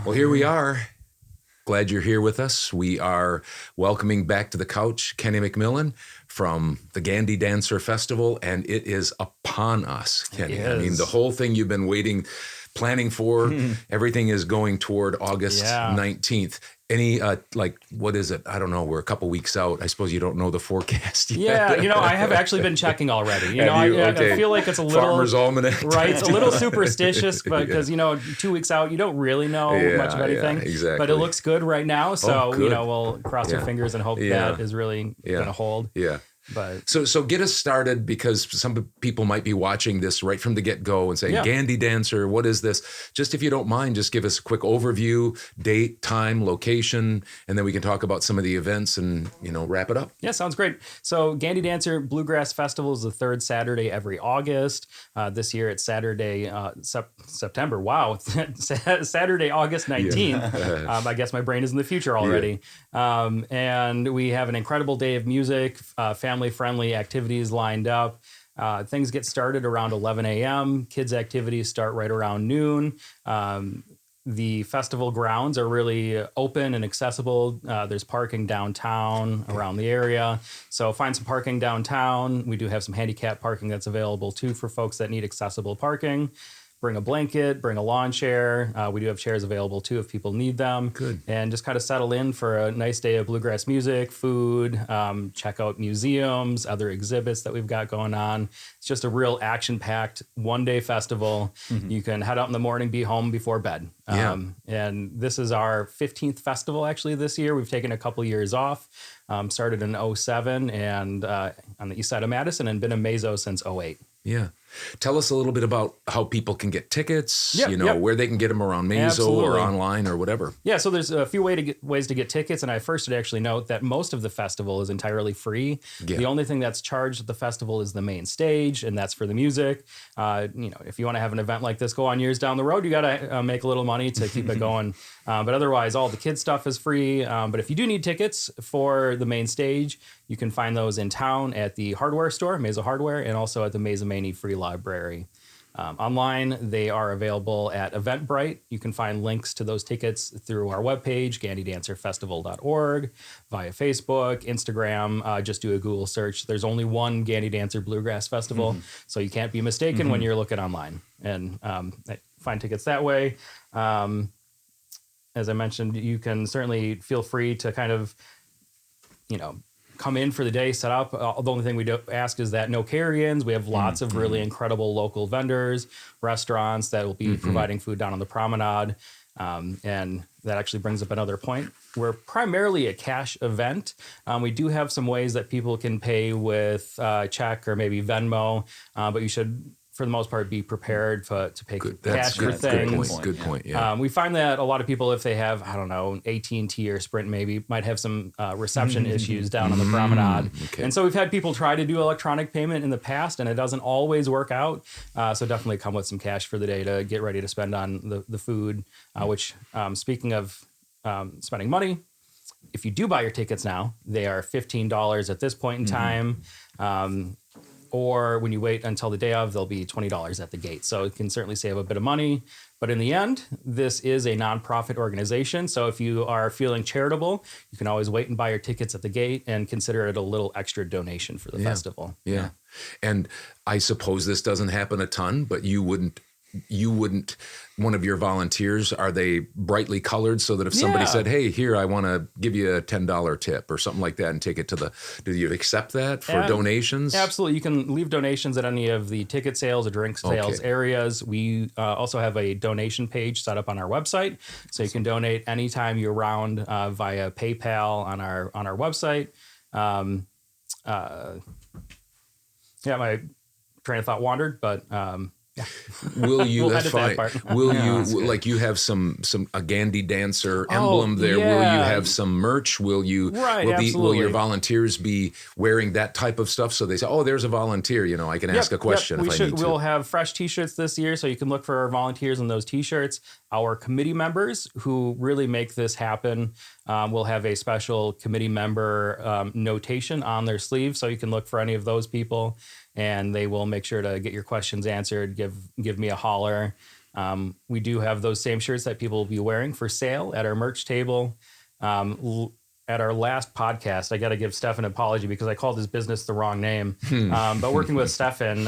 Well, here we are. Glad you're here with us. We are welcoming back to the couch Kenny MacMillan from the Gandy Dancer Festival, and it is upon us, Kenny. I mean, the whole thing you've been planning for, everything is going toward August 19th. Any, what is it? I don't know. We're a couple weeks out. I suppose you don't know the forecast yet. Yeah, I have actually been checking already. I feel like it's a little... Farmer's Almanac. Right, it's a little superstitious, because, 2 weeks out, you don't really know much of anything. Yeah, exactly. But it looks good right now, so, we'll cross our fingers and hope that is really going to hold. Yeah. But so get us started, because some people might be watching this right from the get-go and saying, Gandy Dancer, what is this? Just if you don't mind, just give us a quick overview, date, time, location, and then we can talk about some of the events and, wrap it up. Yeah, sounds great. So Gandy Dancer Bluegrass Festival is the third Saturday every August. This year it's Saturday, September. Wow. Saturday, August 19th. I guess my brain is in the future already. Yeah. And we have an incredible day of music, family-friendly activities lined up. Things get started around 11 a.m. Kids' activities start right around noon. The festival grounds are really open and accessible. There's parking downtown around the area. So find some parking downtown. We do have some handicap parking that's available too for folks that need accessible parking. Bring a blanket, bring a lawn chair. We do have chairs available too if people need them. Good. And just kind of settle in for a nice day of bluegrass music, food, check out museums, other exhibits that we've got going on. It's just a real action-packed one-day festival. Mm-hmm. You can head out in the morning, be home before bed. And this is our 15th festival actually this year. We've taken a couple years off. Started in 2007 and on the east side of Madison, and been a Mazo since 2008. Yeah. Tell us a little bit about how people can get tickets, where they can get them around Mazo or online or whatever. Yeah, so there's a few ways to get tickets, and I first should actually note that most of the festival is entirely free. Yeah. The only thing that's charged at the festival is the main stage, and that's for the music. If you want to have an event like this go on years down the road, you got to make a little money to keep it going. But otherwise, all the kids' stuff is free. But if you do need tickets for the main stage, you can find those in town at the hardware store, Mazo Hardware, and also at the Mazomanie Free Library. Online, they are available at Eventbrite. You can find links to those tickets through our webpage, GandyDancerFestival.org, via Facebook, Instagram. Just do a Google search. There's only one Gandy Dancer Bluegrass Festival, so you can't be mistaken when you're looking online. And find tickets that way. As I mentioned, you can certainly feel free to kind of, come in for the day, set up. The only thing we do ask is that no carry-ins. We have lots of really incredible local vendors, restaurants that will be providing food down on the promenade. And that actually brings up another point. We're primarily a cash event. We do have some ways that people can pay with check or maybe Venmo, but you should, for the most part, be prepared to pay cash for things. Good point. Yeah. We find that a lot of people, if they have, AT&T or Sprint maybe, might have some reception issues down on the promenade. Okay. And so we've had people try to do electronic payment in the past, and it doesn't always work out. So definitely come with some cash for the day to get ready to spend on the food, which, speaking of spending money, if you do buy your tickets now, they are $15 at this point in time. Or when you wait until the day of, they'll be $20 at the gate. So it can certainly save a bit of money. But in the end, this is a nonprofit organization. So if you are feeling charitable, you can always wait and buy your tickets at the gate and consider it a little extra donation for the festival. Yeah. And I suppose this doesn't happen a ton, but you wouldn't, one of your volunteers, are they brightly colored so that if somebody said, hey, here, I want to give you a $10 tip or something like that and take it to do you accept that for donations? Absolutely. You can leave donations at any of the ticket sales or drink sales areas. We also have a donation page set up on our website. So you can donate anytime year round via PayPal on our website. My train of thought wandered, but yeah. Will you? That's fine. Will you? Like you have a Gandy Dancer emblem there. Yeah. Will you have some merch? Will you? Right. Will your volunteers be wearing that type of stuff? So they say, "Oh, there's a volunteer. I can ask a question if I need to." We'll have fresh T-shirts this year, so you can look for our volunteers in those T-shirts. Our committee members who really make this happen will have a special committee member notation on their sleeve, so you can look for any of those people. And they will make sure to get your questions answered, give me a holler. We do have those same shirts that people will be wearing for sale at our merch table. At our last podcast, I got to give Stefan an apology because I called his business the wrong name. But working with Stefan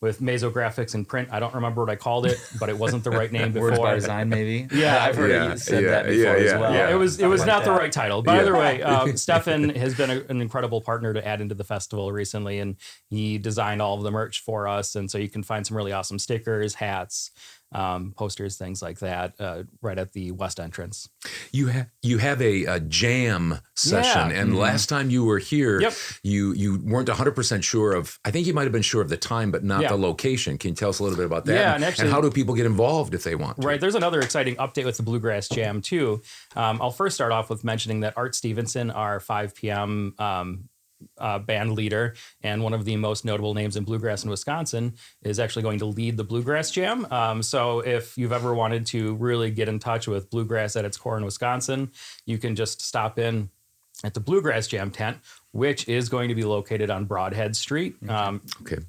with Mazographics and Print, I don't remember what I called it, but it wasn't the right name before. Words by Design, maybe. Yeah, I've heard you said that before as well. Yeah, it was not the right title. But either way, Stefan has been an incredible partner to add into the festival recently, and he designed all of the merch for us. And so you can find some really awesome stickers, hats, posters, things like that, right at the west entrance. You have a jam session, and last time you were here, you weren't 100% sure of. I think you might have been sure of the time, but not the location. Can you tell us a little bit about that? Yeah, and how do people get involved if they want to? Right, there's another exciting update with the Bluegrass Jam too. I'll first start off with mentioning that Art Stevenson, our 5 p.m. Band leader and one of the most notable names in bluegrass in Wisconsin, is actually going to lead the Bluegrass Jam. So if you've ever wanted to really get in touch with bluegrass at its core in Wisconsin, you can just stop in at the Bluegrass Jam tent, which is going to be located on Broadhead Street,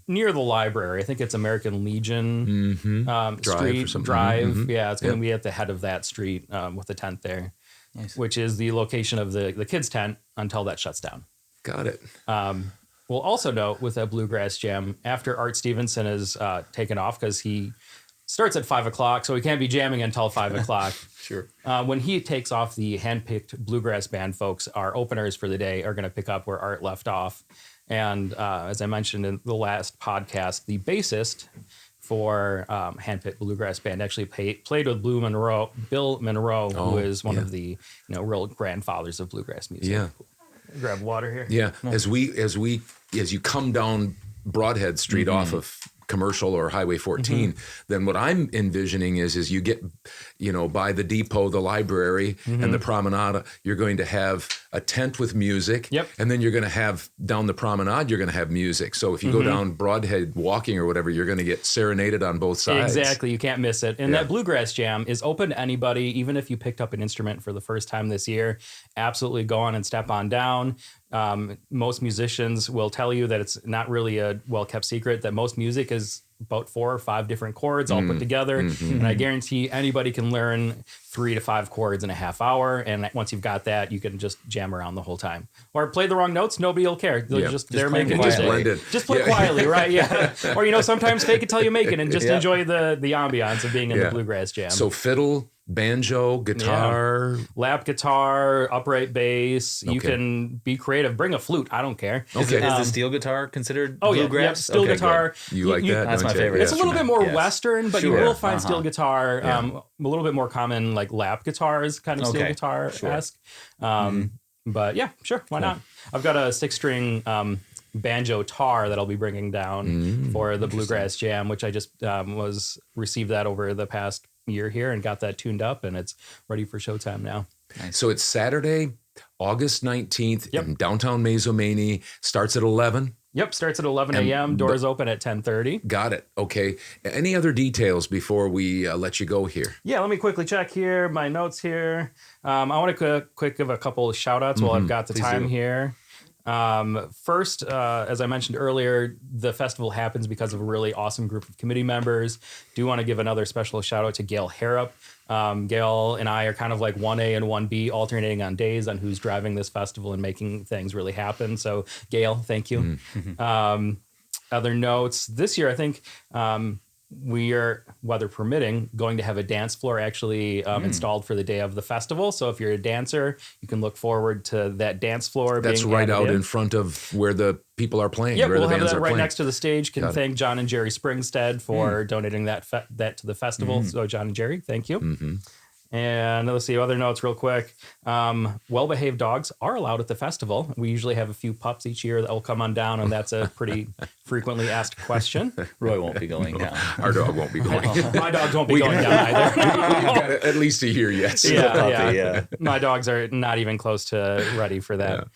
near the library. I think it's American Legion Drive. Yeah, it's going to be at the head of that street with the tent there, which is the location of the kids' tent until that shuts down. Got it. We'll also note with a Bluegrass Jam, after Art Stevenson is taken off, because he starts at 5 o'clock, so he can't be jamming until 5 o'clock. Sure. When he takes off, the handpicked bluegrass band folks, our openers for the day, are going to pick up where Art left off. And as I mentioned in the last podcast, the bassist for handpicked bluegrass band actually played with Bill Monroe, who is one of the real grandfathers of bluegrass music. Yeah. Grab water here. Yeah. As you come down Broadhead Street off of Commercial or Highway 14, then what I'm envisioning is you get, by the depot, the library, and the promenade, you're going to have a tent with music. Yep. And then you're going to have down the promenade, you're going to have music. So if you go down Broadhead walking or whatever, you're going to get serenaded on both sides. Exactly. You can't miss it. And that Bluegrass Jam is open to anybody, even if you picked up an instrument for the first time this year. Absolutely go on and step on down. Most musicians will tell you that it's not really a well-kept secret that most music is about 4 or 5 different chords all put together. And I guarantee anybody can learn 3 to 5 chords in a half hour. And once you've got that, you can just jam around the whole time. Or play the wrong notes. Nobody will care. They're they're making music. Just play quietly, right? Yeah. Or, sometimes fake it till you make it and just enjoy the ambiance of being in the Bluegrass Jam. So fiddle, banjo, guitar, lap guitar, upright bass. You can be creative. Bring a flute. I don't care. Okay. Is the steel guitar considered bluegrass? Yeah, steel guitar. Good. You like that? That's my favorite. It's a little bit more Western, but you will find steel guitar. A little bit more common, like lap guitars, kind of steel guitar-esque. But yeah, sure. Why not? I've got a 6-string banjo tar that I'll be bringing down for the Bluegrass Jam, which I just received that over the past year here and got that tuned up, and it's ready for showtime now. Nice. So it's Saturday, August 19th in downtown Mazomanie. Starts at 11. Yep, starts at 11 a.m. Doors open at 10:30. Got it. Okay. Any other details before we let you go here? Yeah, let me quickly check here, my notes here. I want to quick give a couple of shout outs while I've got the time here. First, as I mentioned earlier, the festival happens because of a really awesome group of committee members. Do want to give another special shout out to Gail Harrop. Gail and I are kind of like 1A and 1B, alternating on days on who's driving this festival and making things really happen. So Gail, thank you. Other notes this year, I think, we are, weather permitting, going to have a dance floor actually installed for the day of the festival. So if you're a dancer, you can look forward to that dance floor. That's being right out in front of where the people are playing. Yeah, where we'll the have bands that are right playing. next to the stage. Can thank John and Jerry Springstead for donating that to the festival. So John and Jerry, thank you. And let's see, other notes real quick. Well-behaved dogs are allowed at the festival. We usually have a few pups each year that will come on down, and that's a pretty frequently asked question. Roy won't be going down. Our dog won't be going. My dogs won't be going down either. We've got at least a year yet. So. Yeah. My dogs are not even close to ready for that.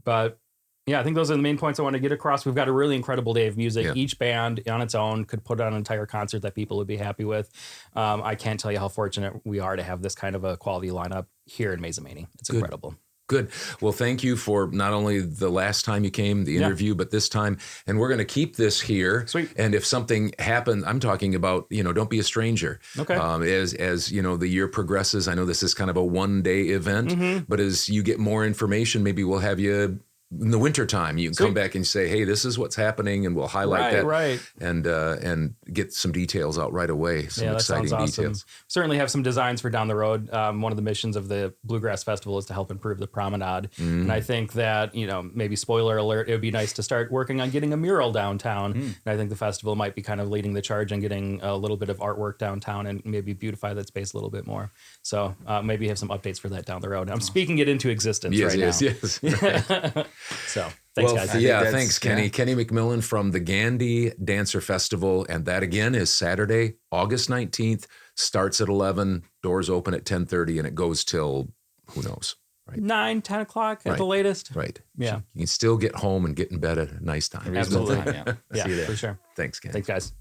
But yeah, I think those are the main points I want to get across. We've got a really incredible day of music. Yeah. Each band on its own could put on an entire concert that people would be happy with. I can't tell you how fortunate we are to have this kind of a quality lineup here in Mazomanie. It's incredible. Good. Well, thank you for not only the last time you came, the interview, but this time. And we're going to keep this here. Sweet. And if something happens, I'm talking about, don't be a stranger. Okay. As the year progresses, I know this is kind of a one-day event, but as you get more information, maybe we'll have you in the wintertime. You can come back and say, hey, this is what's happening, and we'll highlight that. Right. And get some details out right away. Some exciting sounds awesome. details. Certainly have some designs for down the road. One of the missions of the Bluegrass Festival is to help improve the promenade. And I think that, maybe spoiler alert, it would be nice to start working on getting a mural downtown. And I think the festival might be kind of leading the charge on getting a little bit of artwork downtown and maybe beautify that space a little bit more. So maybe have some updates for that down the road. I'm speaking it into existence right now. Yes. So thanks, guys. Thanks, Kenny. Kenny MacMillan from the Gandy Dancer Festival. And that, again, is Saturday, August 19th. Starts at 11, doors open at 10:30, and it goes till, who knows, right? 9, 10 o'clock at the latest. Right. Yeah. You can still get home and get in bed at a nice time. Absolutely. Yeah. Yeah, for sure. Thanks, Kenny. Thanks, guys.